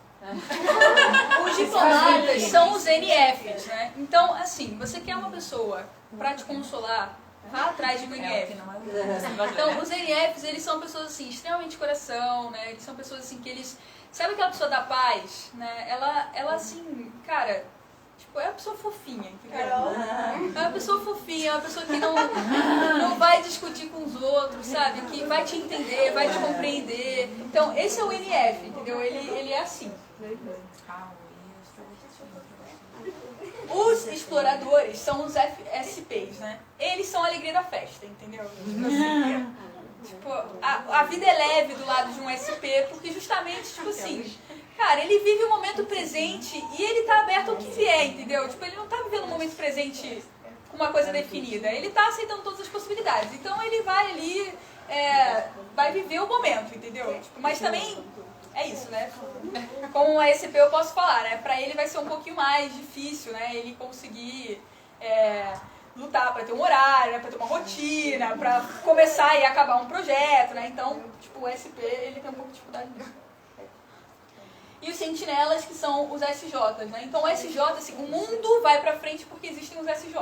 Speaker 1: Os diplomatas são os NFs, né? Então, assim, você quer uma pessoa pra te consolar, vá atrás de um NF. Então, os NFs, eles são pessoas, assim, extremamente coração, né? Eles são pessoas, assim, que eles... Sabe aquela pessoa da paz, né? Ela assim, cara... Tipo, é uma pessoa fofinha, entendeu? É uma pessoa fofinha, é uma pessoa que não vai discutir com os outros, sabe? Que vai te entender, vai te compreender. Então, esse é o NF, entendeu? Ele é assim. Os exploradores são os SPs, né? Eles são a alegria da festa, entendeu? Tipo, a vida é leve do lado de um SP, porque justamente, tipo assim... Cara, ele vive o momento presente e ele tá aberto ao que vier, entendeu? Tipo, ele não tá vivendo o momento presente com uma coisa definida. Ele tá aceitando todas as possibilidades. Então ele vai ali, vai viver o momento, entendeu? Tipo, mas também é isso, né? Como um SP eu posso falar, né? Pra ele vai ser um pouquinho mais difícil, né? Ele conseguir lutar pra ter um horário, né? Pra ter uma rotina, pra começar e acabar um projeto, né? Então, tipo, o SP, ele tem um pouco de dificuldade nisso. E os sentinelas, que são os SJs, né? Então, o SJ, assim, o mundo vai pra frente porque existem os SJs.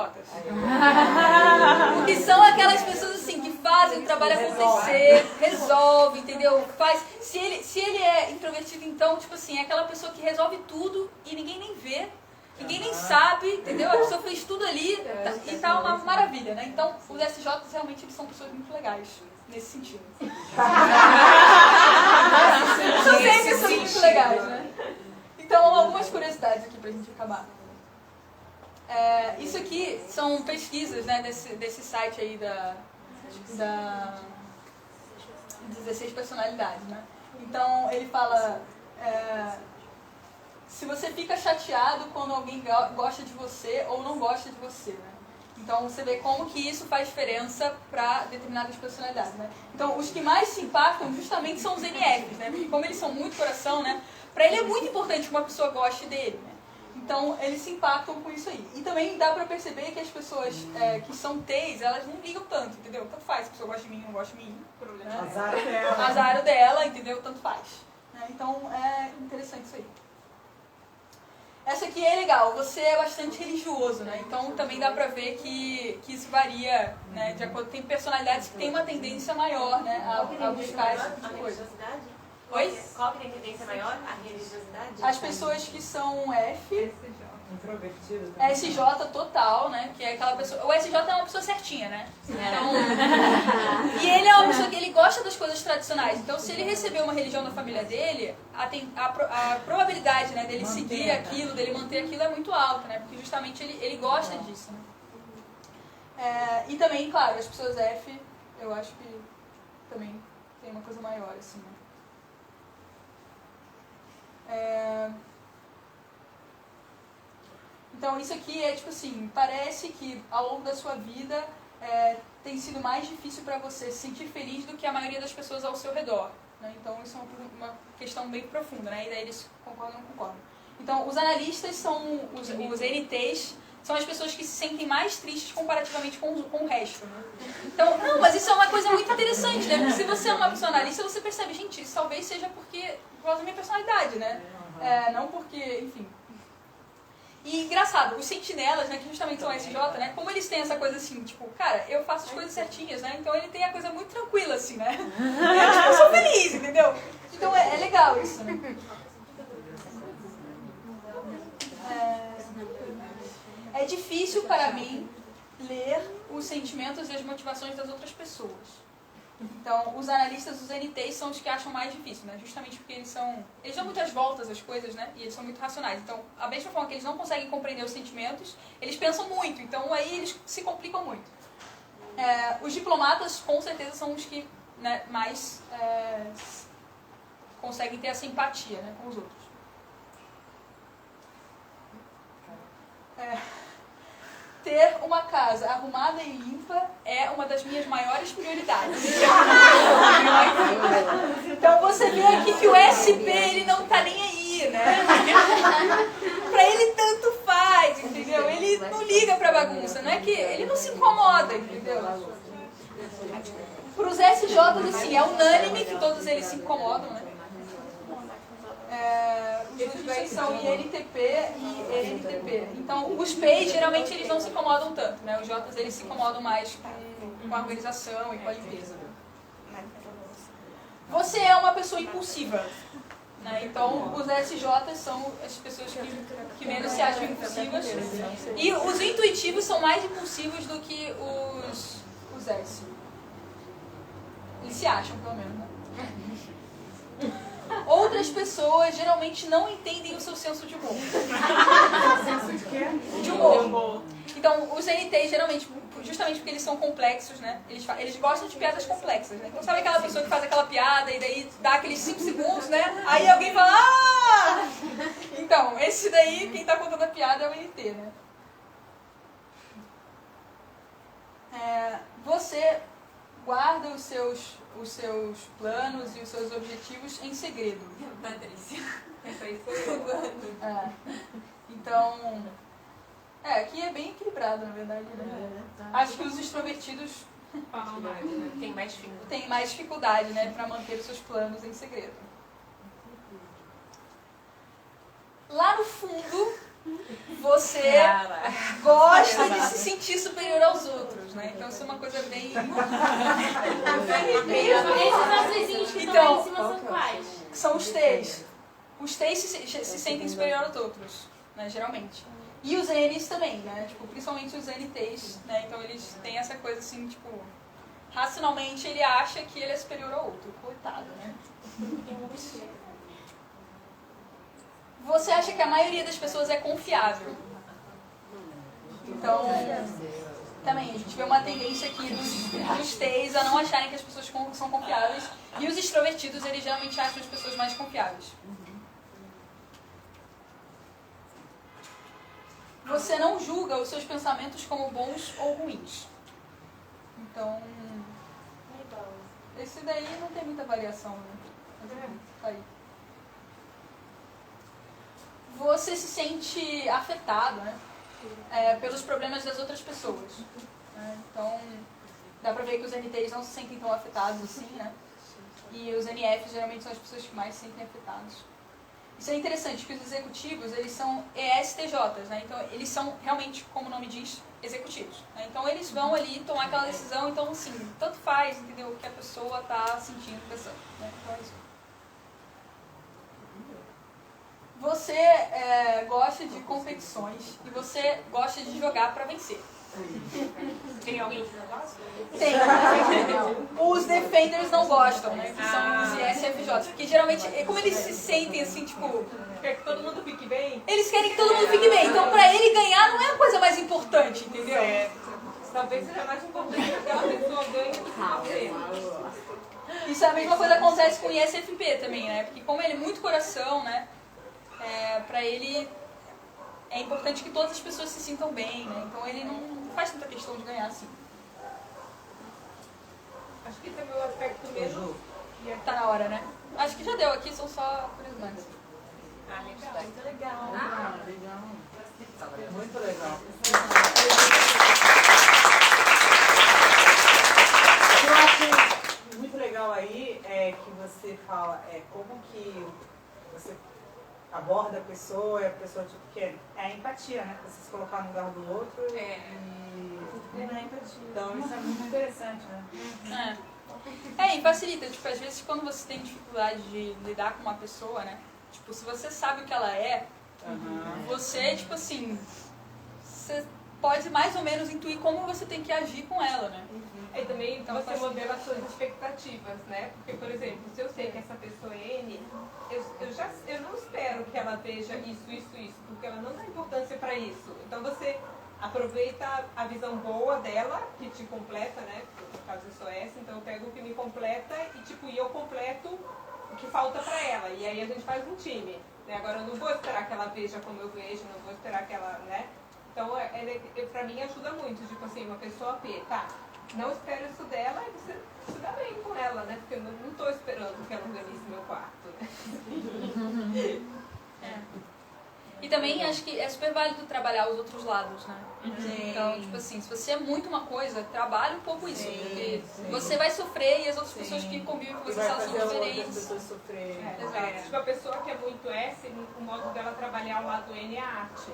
Speaker 1: Porque são aquelas pessoas, assim, que fazem o trabalho acontecer, resolve, entendeu? Se ele é introvertido, então, tipo assim, é aquela pessoa que resolve tudo e ninguém nem vê, ninguém nem sabe, entendeu? A pessoa fez tudo ali e tá uma maravilha, né? Então, os SJs, realmente, eles são pessoas muito legais. Nesse sentido. São sempre pessoas muito legais, né? Então, algumas curiosidades aqui pra gente acabar. Isso aqui são pesquisas, né, desse site aí da 16 personalidades, né? Então, ele fala se você fica chateado quando alguém gosta de você ou não gosta de você, né? Então você vê como que isso faz diferença para determinadas personalidades, né? Então os que mais se impactam justamente são os NFs, né? Porque como eles são muito coração, né? Para ele é muito importante que uma pessoa goste dele, né? Então eles se impactam com isso aí. E também dá pra perceber que as pessoas que são T's, elas não ligam tanto, entendeu? Tanto faz se a pessoa gosta de mim ou não gosta de mim. Né?
Speaker 2: Azar dela.
Speaker 1: Azar dela, entendeu? Tanto faz. Né? Então é interessante isso aí. Essa aqui é legal, você é bastante religioso, né? Então também dá pra ver que isso varia, né? De acordo, tem personalidades que têm uma tendência maior, né? A buscar esse tipo de coisa. Oi?
Speaker 6: Qual que tem tendência maior? A religiosidade?
Speaker 1: As pessoas que são F,
Speaker 2: Introvertido.
Speaker 1: SJ total, né? Que é aquela pessoa. O SJ é uma pessoa certinha, né? Então, e ele é uma pessoa que ele gosta das coisas tradicionais. Então, se ele receber uma religião da família dele, a probabilidade, né, dele seguir aquilo, dele manter aquilo é muito alta, né? Porque justamente ele gosta disso. Né? E também, claro, as pessoas F, eu acho que também tem uma coisa maior, assim, né? Então isso aqui é tipo assim, parece que ao longo da sua vida tem sido mais difícil para você se sentir feliz do que a maioria das pessoas ao seu redor. Né? Então isso é uma questão bem profunda, né? E daí eles concordam ou não concordam. Então os analistas são os NTs, são as pessoas que se sentem mais tristes comparativamente com o resto. Né? Então, não, mas isso é uma coisa muito interessante, né? Porque se você é uma pessoa analista, você percebe, gente, isso talvez seja por causa da minha personalidade, né? Não porque, enfim. E engraçado, os sentinelas, né, que justamente são SJ, né, como eles têm essa coisa assim, tipo, cara, eu faço as coisas certinhas, né, então ele tem a coisa muito tranquila, assim, né, eu sou feliz, entendeu? Então é legal isso, né. É difícil para mim ler os sentimentos e as motivações das outras pessoas. Então, os analistas, os NTs, são os que acham mais difícil, né? Justamente porque eles dão muitas voltas às coisas, né? E eles são muito racionais. Então, a mesma forma que eles não conseguem compreender os sentimentos, eles pensam muito. Então, aí eles se complicam muito. Os diplomatas, com certeza, são os que, né, mais conseguem ter essa empatia, né, com os outros. Ter uma casa arrumada e limpa é uma das minhas maiores prioridades. Então você vê aqui que o SP ele não tá nem aí, né? Pra ele tanto faz, entendeu? Ele não liga pra bagunça, não é que ele não se incomoda, entendeu? Pros SJs, assim, é unânime que todos eles se incomodam, né? Os dois são INTP e ENTP. Então, os P's, geralmente, eles não se incomodam tanto, né? Os J's, eles se incomodam mais com a organização e com a limpeza. Você é uma pessoa impulsiva, né? Então, os SJs são as pessoas que menos se acham impulsivas. E os intuitivos são mais impulsivos do que os S. Eles se acham, pelo menos, né? Outras pessoas geralmente não entendem o seu senso de humor.
Speaker 2: Senso de quê?
Speaker 1: De humor. Então, os NTs, geralmente, justamente porque eles são complexos, né? Eles gostam de piadas complexas, né? Então, sabe aquela pessoa que faz aquela piada e daí dá aqueles 5 segundos, né? Aí alguém fala, ah! Então, esse daí, quem tá contando a piada é o NT, né? Você guarda os seus planos e os seus objetivos em segredo.
Speaker 4: Patrícia.
Speaker 3: Essa aí sou eu.
Speaker 1: Então, aqui é bem equilibrado, na verdade, né? Acho que os extrovertidos
Speaker 3: Falam mais, né?
Speaker 1: têm mais dificuldade, né, para manter os seus planos em segredo. Lá no fundo, você gosta de se sentir superior aos outros, né? Então isso é uma coisa bem...
Speaker 6: Esses azuizinhos que estão lá em cima são quais?
Speaker 1: São os T's. Os T's se sentem superior aos outros, né, geralmente. E os N's também, né? Tipo, principalmente os NTs, né? Então eles têm essa coisa assim, tipo... Racionalmente ele acha que ele é superior ao outro. Coitado, né? Você acha que a maioria das pessoas é confiável. Então, também, a gente vê uma tendência aqui dos T's a não acharem que as pessoas são confiáveis. E os extrovertidos, eles geralmente acham as pessoas mais confiáveis. você não julga os seus pensamentos como bons ou ruins. Então, esse daí não tem muita variação, né? Tá aí. Você se sente afetado, né? Pelos problemas das outras pessoas. Né? Então, dá pra ver que os NTs não se sentem tão afetados assim, né? E os NFs geralmente são as pessoas que mais se sentem afetados. Isso é interessante, porque os executivos, eles são ESTJs, né? Então, eles são realmente, como o nome diz, executivos. Né? Então, eles vão ali tomar aquela decisão, então, assim, tanto faz, entendeu? O que a pessoa tá sentindo, pensando. Né? Então, é isso. Você gosta de competições e você gosta de jogar pra vencer.
Speaker 4: Tem alguém que não gosta?
Speaker 1: Tem. Os defenders não gostam, né? Que são os ISFJs. Porque geralmente, como eles se sentem assim, tipo...
Speaker 3: Quer que todo mundo fique bem?
Speaker 1: Eles querem que todo mundo fique bem. Então, pra ele ganhar não é a coisa mais importante, entendeu?
Speaker 3: Talvez seja mais importante que aquela pessoa ganhe do que você.
Speaker 1: Isso é a mesma coisa que acontece com o ISFP também, né? Porque como ele é muito coração, né? Pra ele é importante que todas as pessoas se sintam bem, né? Então ele não faz tanta questão de ganhar assim.
Speaker 3: Acho que esse é o meu aspecto mesmo.
Speaker 1: Tá na hora, né? Acho que já deu aqui, são só curiosidades.
Speaker 3: Ah, legal.
Speaker 6: Muito legal.
Speaker 2: Legal. Muito legal. Eu acho muito legal aí que você fala como que você aborda a pessoa e a pessoa, tipo, que é a empatia, né? Você se colocar no lugar do outro Então isso é muito interessante, né?
Speaker 1: E facilita, tipo, às vezes quando você tem dificuldade de lidar com uma pessoa, né? Tipo, se você sabe o que ela é, você, tipo assim, você pode mais ou menos intuir como você tem que agir com ela, né?
Speaker 3: E também você modela as suas expectativas, né? Porque, por exemplo, se eu sei que essa pessoa é N, eu não espero que ela veja isso, porque ela não dá importância para isso. Então você aproveita a visão boa dela, que te completa, né? No caso eu sou essa, então eu pego o que me completa e eu completo o que falta para ela. E aí a gente faz um time. Né? Agora eu não vou esperar que ela veja como eu vejo, não vou esperar que ela, né? Então pra mim ajuda muito, tipo assim, uma pessoa P, tá? Não espero isso dela e você se dá bem com ela, né? Porque eu não estou esperando que ela organize meu quarto, né?
Speaker 1: E também acho que é super válido trabalhar os outros lados, né? Então, tipo assim, se você é muito uma coisa, trabalhe um pouco isso. Porque você vai sofrer e as outras pessoas que convivem com você, elas são diferentes.
Speaker 2: pessoas sofrerem.
Speaker 1: Exato.
Speaker 3: Tipo, a pessoa que é muito S, o modo dela trabalhar ao lado N é arte.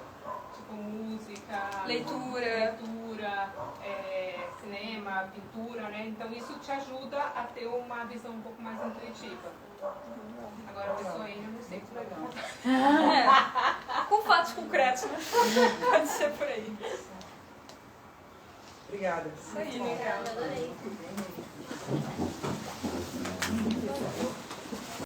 Speaker 3: Tipo, música,
Speaker 1: leitura,
Speaker 3: cinema, pintura, né? Então isso te ajuda a ter uma visão um pouco mais intuitiva. Agora a pessoa N, eu não sei como é legal.
Speaker 1: Com fatos concretos, né? Pode ser por aí.
Speaker 2: Obrigada.
Speaker 1: Isso aí, legal.
Speaker 5: Adorei.